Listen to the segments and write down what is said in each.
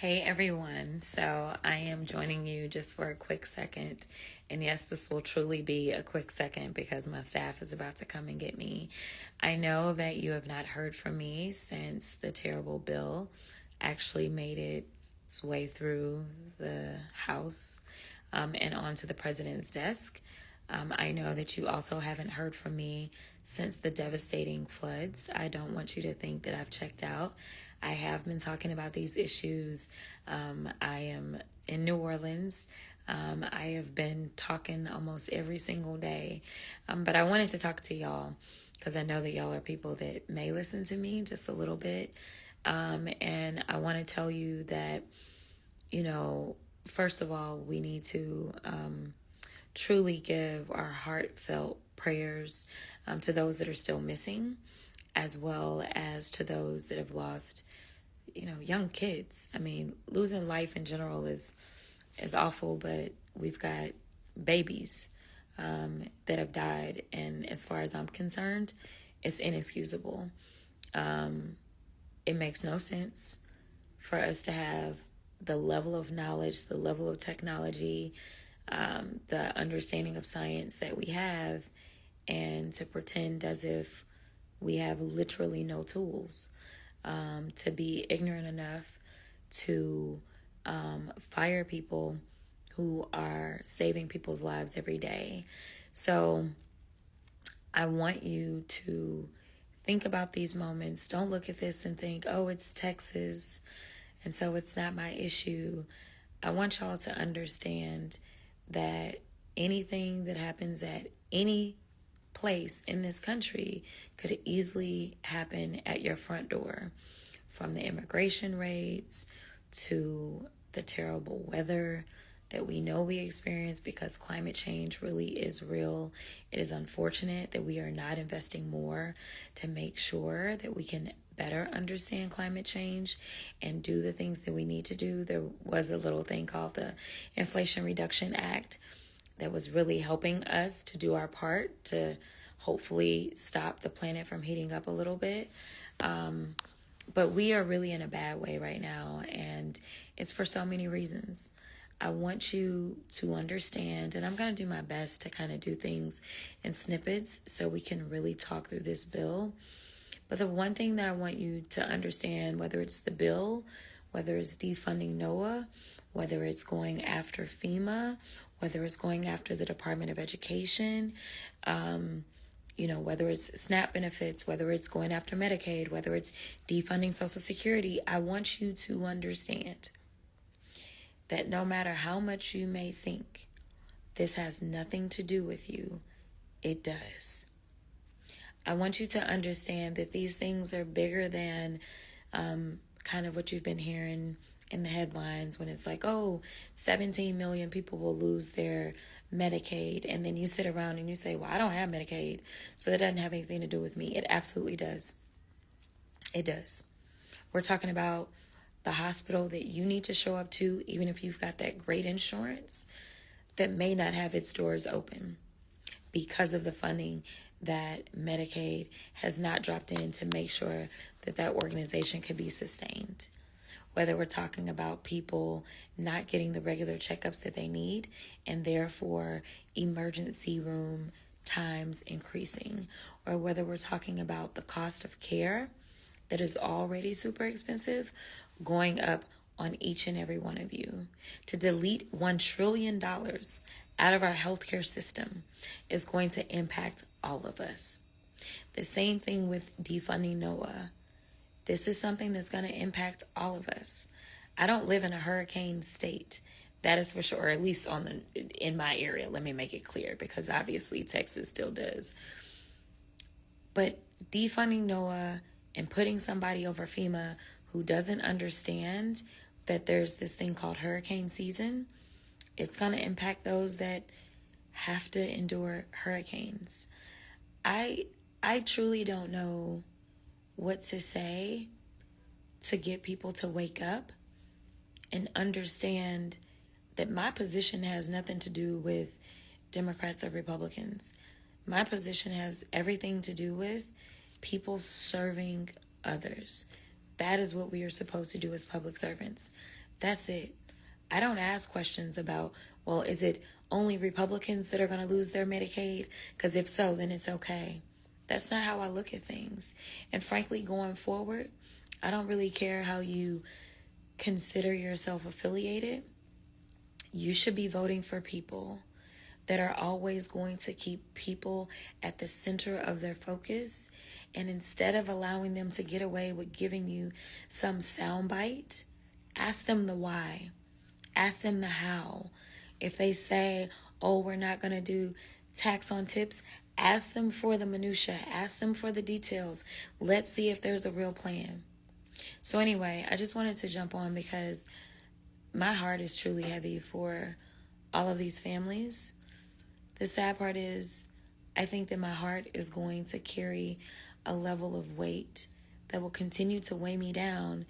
Hey everyone, so I am joining you just for a quick second. And yes, this will truly be a quick second because my staff is about to come and get me. I know that you have not heard from me since the terrible bill actually made its way through the House and onto the president's desk. I know that you also haven't heard from me since the devastating floods. I don't want you to think that I've checked out. I have been talking about these issues. I am in New Orleans. I have been talking almost every single day. But I wanted to talk to y'all because I know that y'all are people that may listen to me just a little bit. And I want to tell you that, first of all, we need to truly give our heartfelt prayers to those that are still missing, as well as to those that have lost, young kids. I mean, losing life in general is awful, but we've got babies that have died, and as far as I'm concerned, it's inexcusable. It makes no sense for us to have the level of knowledge, the level of technology, the understanding of science that we have, and to pretend as if we have literally no tools, to be ignorant enough to fire people who are saving people's lives every day. So I want you to think about these moments. Don't look at this and think, oh, it's Texas, and so it's not my issue. I want y'all to understand that anything that happens at any place in this country could easily happen at your front door, from the immigration raids to the terrible weather that we know we experience, because climate change really is real. It is unfortunate that we are not investing more to make sure that we can better understand climate change and do the things that we need to do. There was a little thing called the Inflation Reduction Act that was really helping us to do our part to hopefully stop the planet from heating up a little bit. But we are really in a bad way right now, and it's for so many reasons. I want you to understand, and I'm going to do my best to kind of do things in snippets so we can really talk through this bill. But the one thing that I want you to understand, whether it's the bill, whether it's defunding NOAA, whether it's going after FEMA, whether it's going after the Department of Education, whether it's SNAP benefits, whether it's going after Medicaid, whether it's defunding Social Security, I want you to understand that no matter how much you may think this has nothing to do with you, it does. I want you to understand that these things are bigger than kind of what you've been hearing in the headlines when it's like, oh, 17 million people will lose their Medicaid. And then you sit around and you say, well, I don't have Medicaid, so that doesn't have anything to do with me. It absolutely does. It does. We're talking about the hospital that you need to show up to, even if you've got that great insurance, that may not have its doors open because of the funding that Medicaid has not dropped in to make sure that that organization can be sustained. Whether we're talking about people not getting the regular checkups that they need, and therefore emergency room times increasing, or whether we're talking about the cost of care that is already super expensive going up on each and every one of you. To delete $1 trillion out of our healthcare system is going to impact all of us. The same thing with defunding NOAA. This is something that's going to impact all of us. I don't live in a hurricane state. That is for sure, or at least in my area. Let me make it clear, because obviously Texas still does. But defunding NOAA and putting somebody over FEMA who doesn't understand that there's this thing called hurricane season, it's going to impact those that have to endure hurricanes. I truly don't know what to say to get people to wake up and understand that my position has nothing to do with Democrats or Republicans. My position has everything to do with people serving others. That is what we are supposed to do as public servants. That's it. I don't ask questions about, well, is it only Republicans that are going to lose their Medicaid? Because if so, then it's okay. That's not how I look at things. And frankly, going forward, I don't really care how you consider yourself affiliated. You should be voting for people that are always going to keep people at the center of their focus. And instead of allowing them to get away with giving you some soundbite, ask them the why. Ask them the how. If they say, oh, we're not going to do tax on tips, ask them for the minutia. Ask them for the details. Let's see if there's a real plan. So anyway, I just wanted to jump on because my heart is truly heavy for all of these families. The sad part is, I think that my heart is going to carry a level of weight that will continue to weigh me down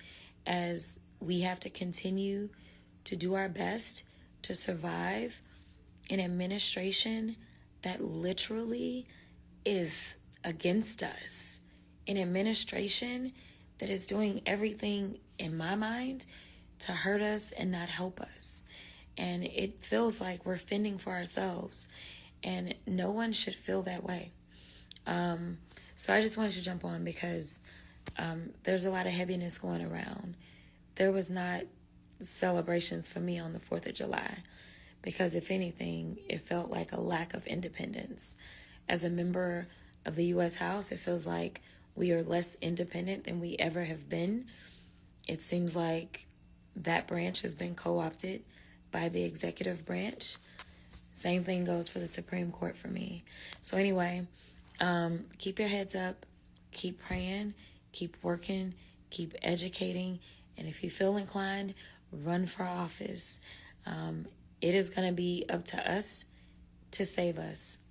as we have to continue to do our best to survive an administration that literally is against us. An administration that is doing everything, in my mind, to hurt us and not help us. And it feels like we're fending for ourselves. And no one should feel that way. So I just wanted to jump on because there's a lot of heaviness going around. There was not celebrations for me on the 4th of July because, if anything, it felt like a lack of independence. As a member of the U.S. House, it feels like we are less independent than we ever have been. It seems like that branch has been co-opted by the executive branch. Same thing goes for the Supreme Court for me. So anyway, keep your heads up, keep praying, keep working, keep educating, and if you feel inclined, run for office. It is going to be up to us to save us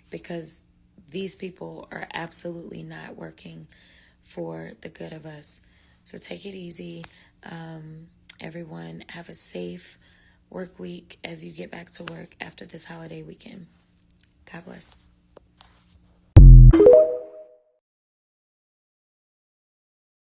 because these people are absolutely not working for the good of us. So take it easy. Everyone, have a safe work week as you get back to work after this holiday weekend. God bless.